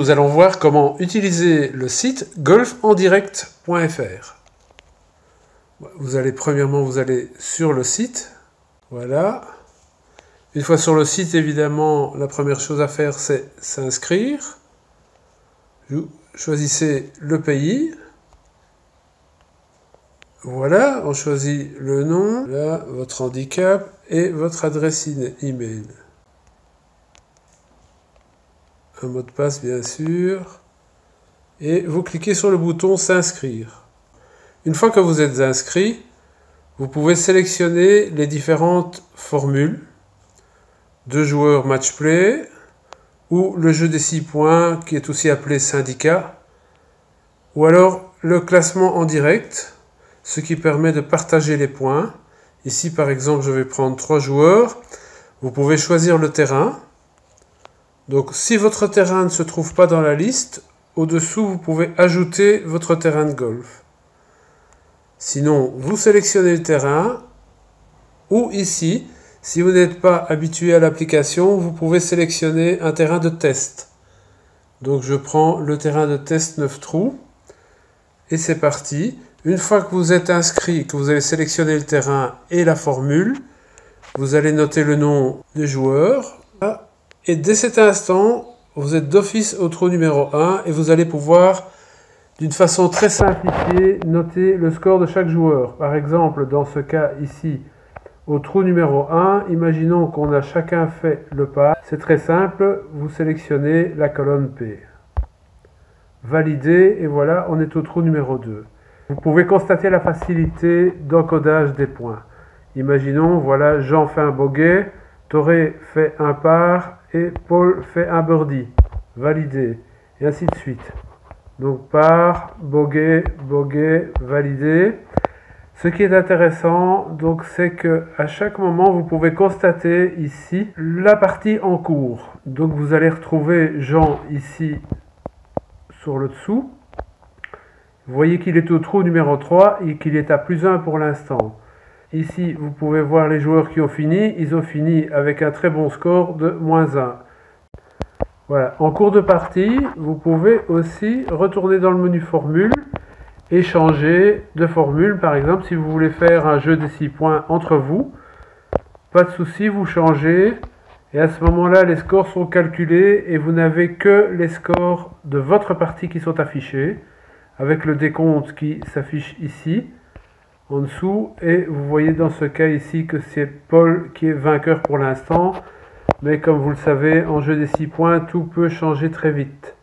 nous allons voir comment utiliser le site golfendirect.fr. Vous allez sur le site. Voilà. Une fois sur le site, évidemment, la première chose à faire, c'est s'inscrire. Vous choisissez le pays. Voilà, on choisit le nom, là, votre handicap et votre adresse email. Un mot de passe, bien sûr. Et vous cliquez sur le bouton s'inscrire. Une fois que vous êtes inscrit, vous pouvez sélectionner les différentes formules. 2 joueurs match play ou le jeu des 6 points qui est aussi appelé syndicat, ou alors le classement en direct, ce qui permet de partager les points. Ici par exemple je vais prendre 3 joueurs. Vous pouvez choisir le terrain. Donc si votre terrain ne se trouve pas dans la liste, au-dessous vous pouvez ajouter votre terrain de golf. Sinon vous sélectionnez le terrain, ou ici, si vous n'êtes pas habitué à l'application, vous pouvez sélectionner un terrain de test. Donc je prends le terrain de test 9 trous. Et c'est parti. Une fois que vous êtes inscrit, que vous avez sélectionné le terrain et la formule, vous allez noter le nom des joueurs. Et dès cet instant, vous êtes d'office au trou numéro 1 et vous allez pouvoir, d'une façon très simplifiée, noter le score de chaque joueur. Par exemple, dans ce cas ici, au trou numéro 1, imaginons qu'on a chacun fait le pas. C'est très simple, vous sélectionnez la colonne P. Valider, et voilà, on est au trou numéro 2. Vous pouvez constater la facilité d'encodage des points. Imaginons, voilà, Jean fait un bogey, Toré fait un par et Paul fait un birdie. Valider, et ainsi de suite. Donc par, bogey, bogey, valider. Ce qui est intéressant, donc, c'est que à chaque moment, vous pouvez constater ici la partie en cours. Donc, vous allez retrouver Jean ici sur le dessous. Vous voyez qu'il est au trou numéro 3 et qu'il est à +1 pour l'instant. Ici, vous pouvez voir les joueurs qui ont fini. Ils ont fini avec un très bon score de -1. Voilà. En cours de partie, vous pouvez aussi retourner dans le menu formule et changer de formule. Par exemple, si vous voulez faire un jeu des 6 points entre vous, pas de souci, vous changez. Et à ce moment-là, les scores sont calculés et vous n'avez que les scores de votre partie qui sont affichés, avec le décompte qui s'affiche ici, en dessous. Et vous voyez dans ce cas ici que c'est Paul qui est vainqueur pour l'instant. Mais comme vous le savez, en jeu des 6 points, tout peut changer très vite.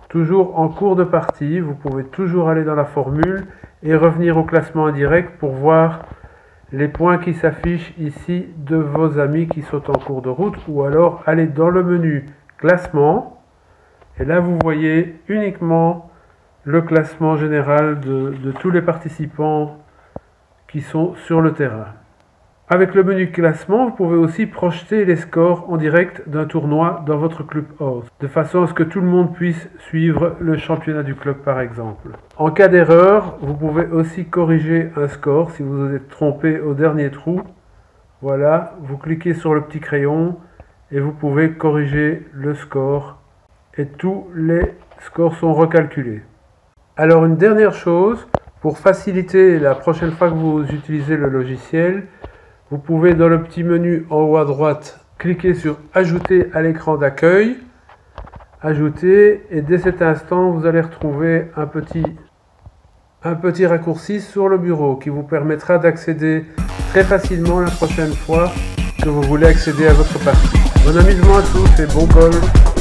Toujours en cours de partie, vous pouvez toujours aller dans la formule et revenir au classement indirect pour voir les points qui s'affichent ici de vos amis qui sont en cours de route, ou alors aller dans le menu classement et là vous voyez uniquement le classement général de tous les participants qui sont sur le terrain. Avec le menu classement, vous pouvez aussi projeter les scores en direct d'un tournoi dans votre clubhouse, de façon à ce que tout le monde puisse suivre le championnat du club par exemple. En cas d'erreur, vous pouvez aussi corriger un score si vous vous êtes trompé au dernier trou. Voilà, vous cliquez sur le petit crayon et vous pouvez corriger le score et tous les scores sont recalculés. Alors une dernière chose, pour faciliter la prochaine fois que vous utilisez le logiciel, vous pouvez dans le petit menu en haut à droite cliquer sur ajouter à l'écran d'accueil, ajouter, et dès cet instant vous allez retrouver un petit raccourci sur le bureau qui vous permettra d'accéder très facilement la prochaine fois que vous voulez accéder à votre partie. Bon amusement à tous et bon golf!